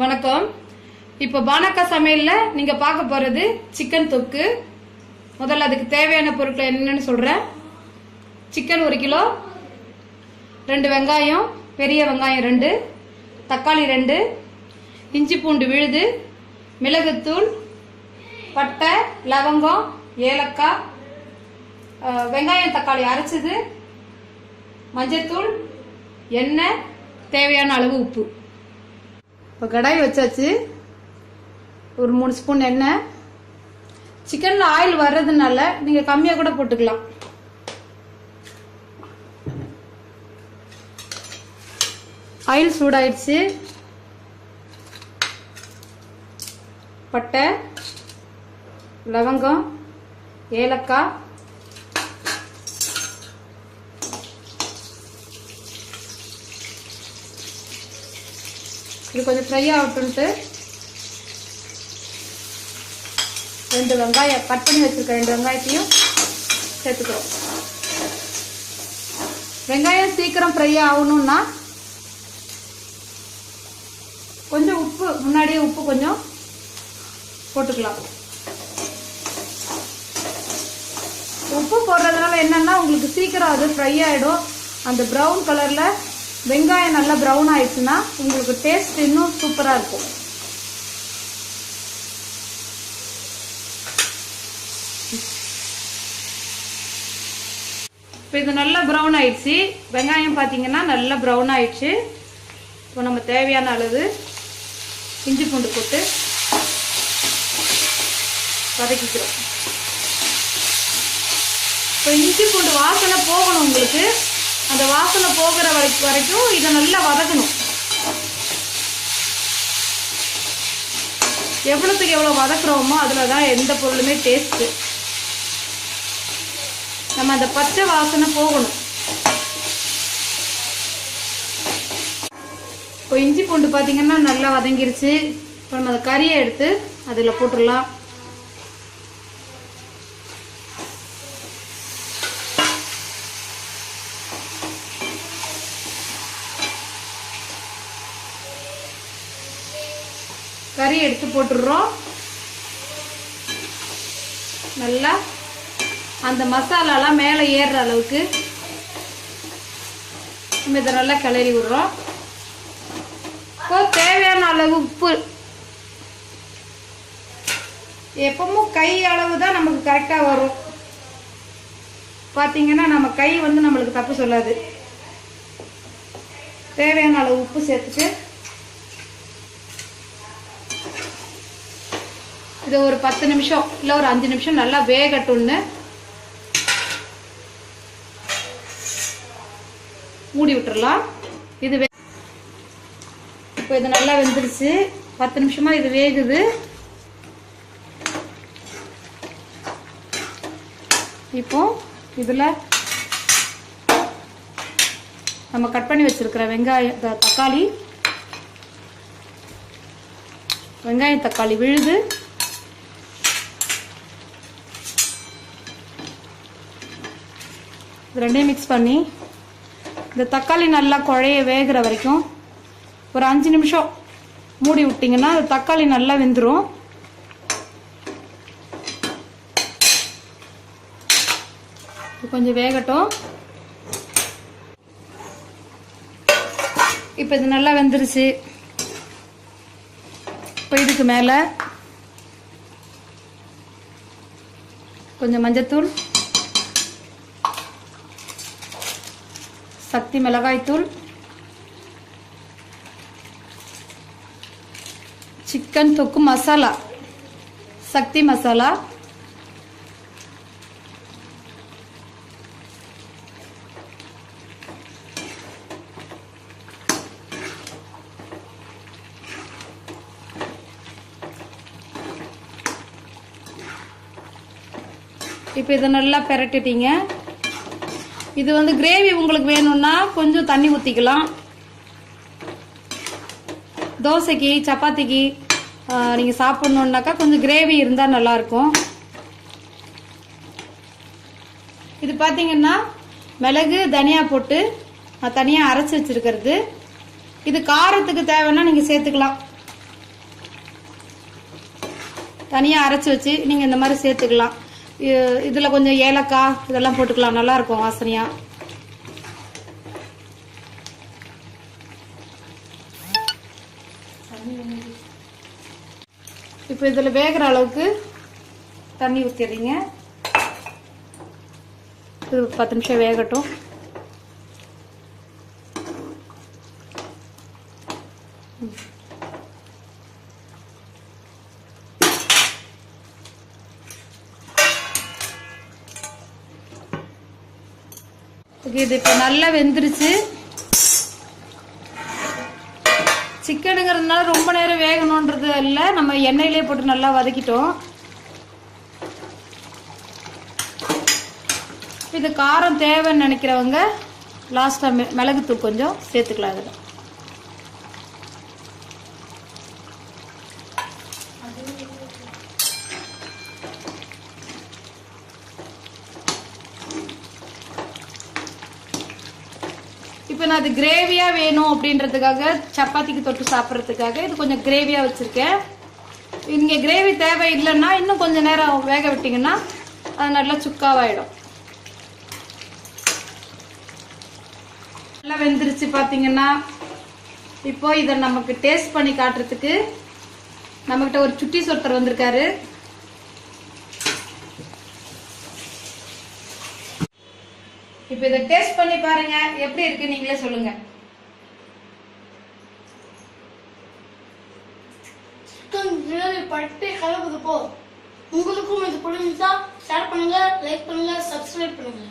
வணக்கம். இப்போ பானக்கா சமையல்ல நீங்க பார்க்க போறது சிக்கன் தொக்கு. முதல்ல அதுக்கு தேவையான பொருட்கள் என்னன்னு சொல்றேன். சிக்கன் 1 கிலோ, 2 வெங்காயம், பெரிய வெங்காயம் 2, தக்காளி 2, இஞ்சி பூண்டு விழுது, மிளகுத்தூள், பட்டை, லவங்கம், ஏலக்காய், வெங்காயம் தக்காளி அரைச்சது, மஞ்சத்தூள், எண்ணெய், தேவையான அளவு உப்பு. இப்போ கடாய் வச்சாச்சு. ஒரு 3 ஸ்பூன் எண்ணெய். சிக்கன்ல ஆயில் வர்றதுனால நீங்க கம்மியா கூட போட்டுக்கலாம். ஆயில் சூடாயிடுச்சு. பட்டை, லவங்கம், ஏலக்காய், இது கொஞ்சம் ஃப்ரை ஆகட்டும்ட்டு 2 வெங்காயம் கட் பண்ணி வச்சிருக்க 2 வெங்காயத்தையும் சேர்த்துக்கிறோம். வெங்காயம் சீக்கிரம் ஃப்ரை ஆகணும்னா கொஞ்சம் உப்பு, முன்னாடியே உப்பு கொஞ்சம் போட்டுக்கலாம். உப்பு போடுறதுனால என்னன்னா உங்களுக்கு சீக்கிரம் அது ஃப்ரை ஆயிடும். அந்த ப்ரௌன் கலர்ல வெங்காயம் நல்லா ப்ரௌன் ஆயிடுச்சுன்னா உங்களுக்கு டேஸ்ட் இன்னும் சூப்பரா இருக்கும். இப்போ இது நல்லா ப்ரௌன் ஆயிடுச்சு. வெங்காயம் பார்த்தீங்கன்னா நல்லா ப்ரௌன் ஆயிடுச்சு. இப்போ நம்ம தேவையான அளவு இஞ்சி பூண்டு போட்டு வதக்கிக்கிறோம். இப்போ இஞ்சி பூண்டு வாசனை போகணும். உங்களுக்கு அந்த வாசனை போகிற வரைக்கும் இதை நல்லா வதக்கணும். எவ்வளவுக்கு எவ்வளவு வதக்குறோமோ அதுலதான் எந்த பொருளுமே டேஸ்ட். நம்ம அந்த பச்சை வாசனை போகணும். இப்போ இஞ்சி பூண்டு பாத்தீங்கன்னா நல்லா வதங்கிருச்சு. இப்போ நம்ம அந்த கறியை எடுத்து அதுல போட்டுடலாம். கறி எடுத்து போட்டுடுறோம். நல்லா அந்த மசாலாலாம் மேலே ஏறுற அளவுக்கு நம்ம இதை நல்லா கிளறி விடுறோம். இப்போ தேவையான அளவு உப்பு. எப்பவும் கை அளவு தான் நமக்கு கரெக்டாக வரும். பார்த்தீங்கன்னா நம்ம கை வந்து நம்மளுக்கு தப்பு சொல்லாது. தேவையான அளவு உப்பு சேர்த்துட்டு இது ஒரு 10 நிமிஷம் இல்லை ஒரு 5 நிமிஷம் நல்லா வேகட்டும்னு மூடி விட்டுறலாம். இது இப்போ இது நல்லா வெந்துருச்சு. 10 நிமிஷமா இது வேகுது. இப்போ இதுல நம்ம கட் பண்ணி வச்சிருக்கிற வெங்காயம், தக்காளி விழுது, ரெண்டையும் மிக்ஸ் பண்ணி இந்த தக்காளி நல்லா குழைய வேகிற வரைக்கும் ஒரு 5 நிமிஷம் மூடி விட்டிங்கன்னா அந்த தக்காளி நல்லா வெந்துடும். கொஞ்சம் வேகட்டும். இப்போ இது நல்லா வெந்துருச்சு. இப்போ இதுக்கு மேலே கொஞ்சம் மஞ்சத்தூள், சக்தி மிளகாய்த்தூள், சிக்கன் தொக்கு மசாலா, சக்தி மசாலா, இப்போ இதை நல்லா பெரட்டிட்டீங்க. இது வந்து கிரேவி உங்களுக்கு வேணும்னா கொஞ்சம் தண்ணி ஊற்றிக்கலாம். தோசைக்கு சப்பாத்திக்கு நீங்கள் சாப்பிட்ணுன்னாக்கா கொஞ்சம் கிரேவி இருந்தால் நல்லாயிருக்கும். இது பார்த்தீங்கன்னா மிளகு தனியா போட்டு தனியாக அரைச்சி வச்சிருக்கிறது. இது காரத்துக்கு தேவைன்னா நீங்கள் சேர்த்துக்கலாம். தனியாக அரைச்சி வச்சு நீங்கள் இந்த மாதிரி சேர்த்துக்கலாம். இதில் கொஞ்சம் ஏலக்காய் இதெல்லாம் போட்டுக்கலாம், நல்லாயிருக்கும் வாசனையாக. இப்போ இதில் வேகிற அளவுக்கு தண்ணி ஊற்றிடுறீங்க. இது 10 நிமிஷம் வேகட்டும். இது இப்போ நல்லா வெந்துருச்சு. சிக்கனுங்கிறதுனால ரொம்ப நேரம் வேகணுன்றது இல்லை, நம்ம எண்ணெயிலே போட்டு நல்லா வதக்கிட்டோம். இது காரம் தேவைன்னு நினைக்கிறவங்க லாஸ்ட்டாக மிளகுத்தூள் கொஞ்சம் சேர்த்துக்கலாம். அதில் இப்போ நான் அது கிரேவியாக வேணும் அப்படின்றதுக்காக சப்பாத்திக்கு தொட்டு சாப்பிட்றதுக்காக இது கொஞ்சம் கிரேவியாக வச்சுருக்கேன். இங்கே கிரேவி தேவை இல்லைன்னா இன்னும் கொஞ்சம் நேரம் வேக விட்டிங்கன்னா அது நல்லா சுக்காவாயிடும். நல்லா வெந்துருச்சு பார்த்தீங்கன்னா. இப்போ இதை நமக்கு டேஸ்ட் பண்ணி காட்டுறதுக்கு நம்மகிட்ட ஒரு சுட்டி சொட்டர் வந்திருக்காரு. இப்போ இதை டேஸ்ட் பண்ணி பாருங்க, எப்படி இருக்கு நீங்களே சொல்லுங்க. பட்டு கலக்குது போ. உங்களுக்கும் இது பிடிச்சா ஷேர் பண்ணுங்க, லைக் பண்ணுங்க, சப்ஸ்கிரைப் பண்ணுங்க.